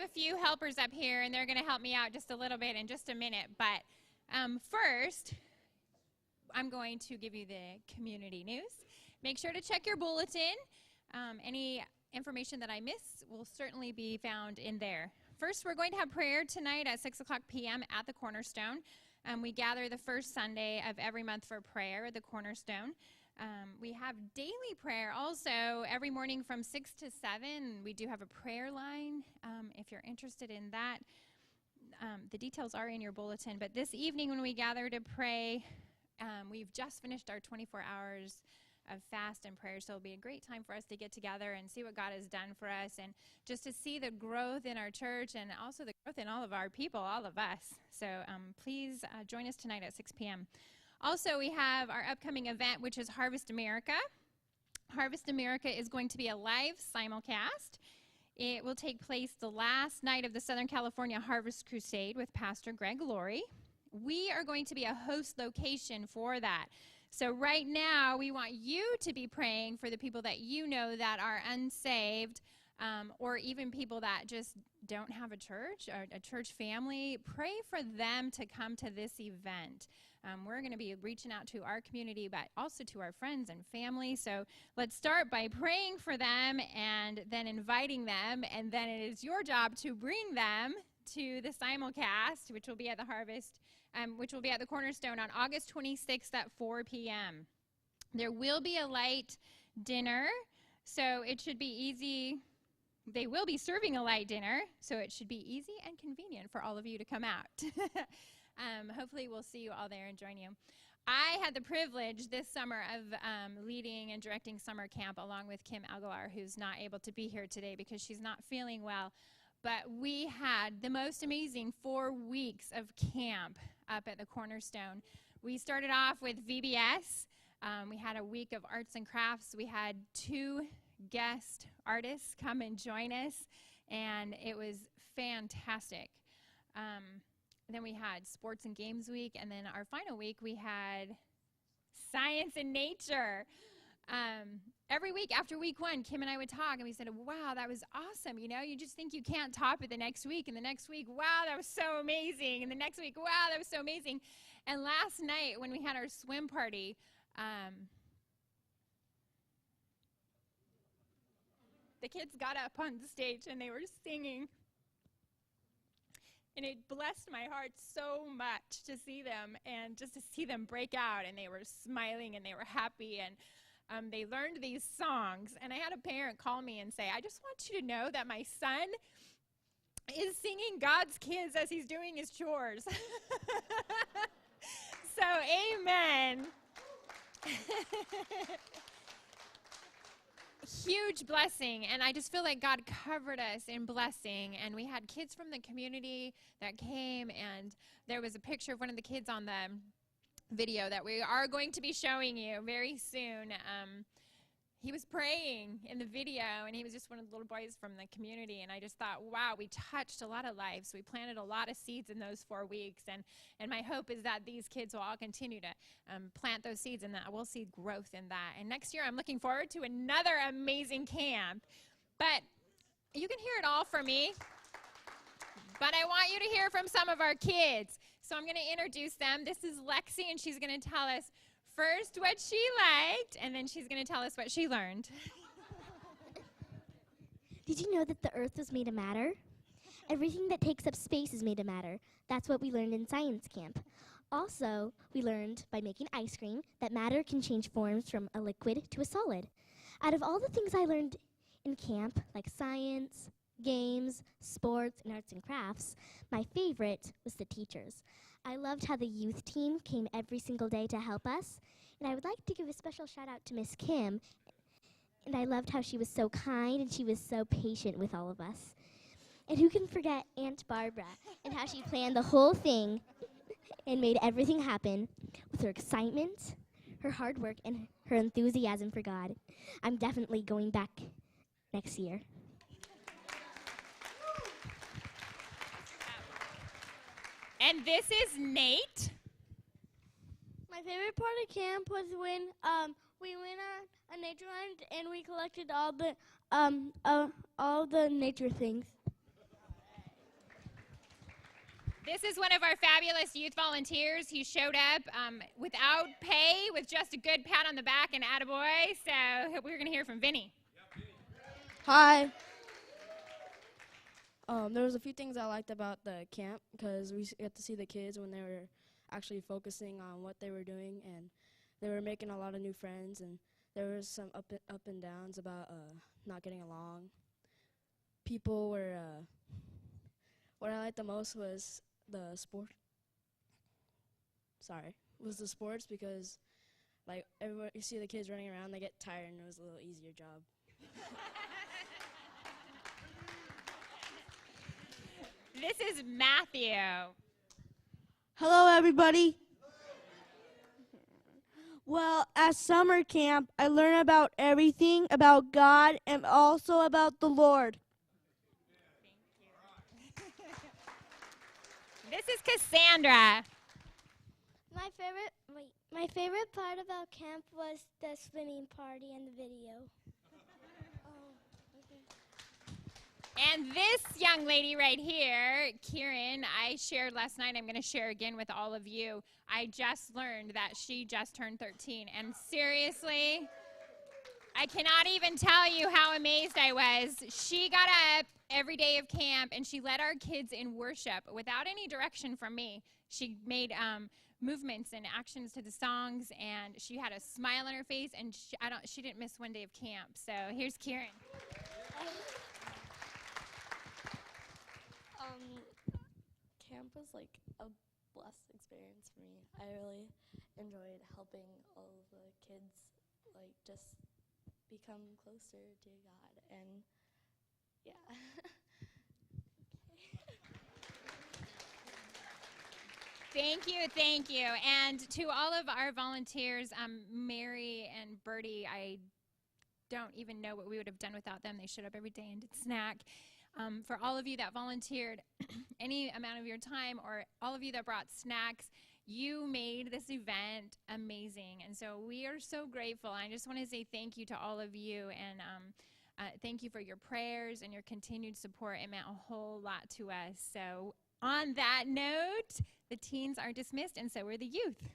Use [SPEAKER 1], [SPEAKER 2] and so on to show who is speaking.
[SPEAKER 1] a few helpers up here, and they're going to help me out just a little bit in just a minute. But first, I'm going to give you the community news. Make sure to check your bulletin. Any information that I miss will certainly be found in there. First, we're going to have prayer tonight at 6 o'clock p.m. at the Cornerstone. We gather the first Sunday of every month for prayer at the Cornerstone. We have daily prayer also every morning from 6 to 7. We do have a prayer line if you're interested in that. The details are in your bulletin. But this evening when we gather to pray, we've just finished our 24 hours of fast and prayer, so it'll be a great time for us to get together and see what God has done for us and just to see the growth in our church and also the growth in all of our people, all of us. So please join us tonight at 6 p.m. Also, we have our upcoming event, which is Harvest America. Harvest America is going to be a live simulcast. It will take place the last night of the Southern California Harvest Crusade with Pastor Greg Laurie. We are going to be a host location for that. So right now, we want you to be praying for the people that you know that are unsaved, or even people that just don't have a church or a church family. Pray for them to come to this event. We're going to be reaching out to our community, but also to our friends and family. So let's start by praying for them and then inviting them. And then it is your job to bring them to the simulcast, which will be at the Harvest, which will be at the Cornerstone on August 26th at 4 p.m. There will be a light dinner, so it should be easy. They will be serving a light dinner, so it should be easy and convenient for all of you to come out. Hopefully we'll see you all there and join you. I had the privilege this summer of leading and directing summer camp along with Kim Aguilar, who's not able to be here today because she's not feeling well. But we had the most amazing 4 weeks of camp up at the Cornerstone. We started off with VBS. We had a week of arts and crafts. We had 2 guest artists come and join us, and it was fantastic. Then we had sports and games week, and then our final week we had science and nature. Every week after week 1, Kim and I would talk, and we said, wow, that was awesome. You know, you just think you can't top it the next week, and the next week, wow, that was so amazing. And the next week, wow, that was so amazing. And last night when we had our swim party, the kids got up on the stage and they were singing. And it blessed my heart so much to see them and just to see them break out. And they were smiling and they were happy. And they learned these songs. And I had a parent call me and say, I just want you to know that my son is singing God's Kids as he's doing his chores. So, amen. Huge blessing, and I just feel like God covered us in blessing, and we had kids from the community that came, and there was a picture of one of the kids on the video that we are going to be showing you very soon. He was praying in the video, and he was just one of the little boys from the community, and I just thought, wow, we touched a lot of lives. We planted a lot of seeds in those 4 weeks, and my hope is that these kids will all continue to plant those seeds, and that we'll see growth in that. And next year, I'm looking forward to another amazing camp. But you can hear it all from me, but I want you to hear from some of our kids. So I'm going to introduce them. This is Lexi, and she's going to tell us first what she liked, and then she's going to tell us what she learned.
[SPEAKER 2] Did you know that the earth was made of matter? Everything that takes up space is made of matter. That's what we learned in science camp. Also, we learned by making ice cream that matter can change forms from a liquid to a solid. Out of all the things I learned in camp, like science, games, sports, and arts and crafts, my favorite was the teachers. I loved how the youth team came every single day to help us, and I would like to give a special shout out to Miss Kim, and I loved how she was so kind and she was so patient with all of us. And who can forget Aunt Barbara and how she planned the whole thing and made everything happen with her excitement, her hard work, and her enthusiasm for God. I'm definitely going back next year.
[SPEAKER 1] And this is Nate.
[SPEAKER 3] My favorite part of camp was when we went on a nature hunt and we collected all the nature things.
[SPEAKER 1] This is one of our fabulous youth volunteers. He showed up without pay, with just a good pat on the back and attaboy. So we're going to hear from Vinny.
[SPEAKER 4] Hi. There was a few things I liked about the camp because we got to see the kids when they were actually focusing on what they were doing, and they were making a lot of new friends, and there was some up and downs about not getting along. People were, what I liked the most was the sport. Was the sports, because like everybody, you see the kids running around, they get tired, and it was a little easier job.
[SPEAKER 1] This is Matthew.
[SPEAKER 5] Hello, everybody. Well, at summer camp, I learned about everything about God and also about the Lord.
[SPEAKER 1] This is Cassandra.
[SPEAKER 3] My favorite part about camp was the swimming party and the video.
[SPEAKER 1] And this young lady right here, Kieran, I shared last night. I'm going to share again with all of you. I just learned that she just turned 13. And seriously, I cannot even tell you how amazed I was. She got up every day of camp, and she led our kids in worship without any direction from me. She made movements and actions to the songs, and she had a smile on her face, and she didn't miss one day of camp. So here's Kieran.
[SPEAKER 6] Camp was like a blessed experience for me. I really enjoyed helping all of the kids like just become closer to God, and yeah.
[SPEAKER 1] Thank you. And to all of our volunteers, Mary and Bertie, I don't even know what we would have done without them. They showed up every day and did snack. For all of you that volunteered any amount of your time, or all of you that brought snacks, you made this event amazing. And so we are so grateful. I just want to say thank you to all of you, and thank you for your prayers and your continued support. It meant a whole lot to us. So on that note, the teens are dismissed, and so are the youth.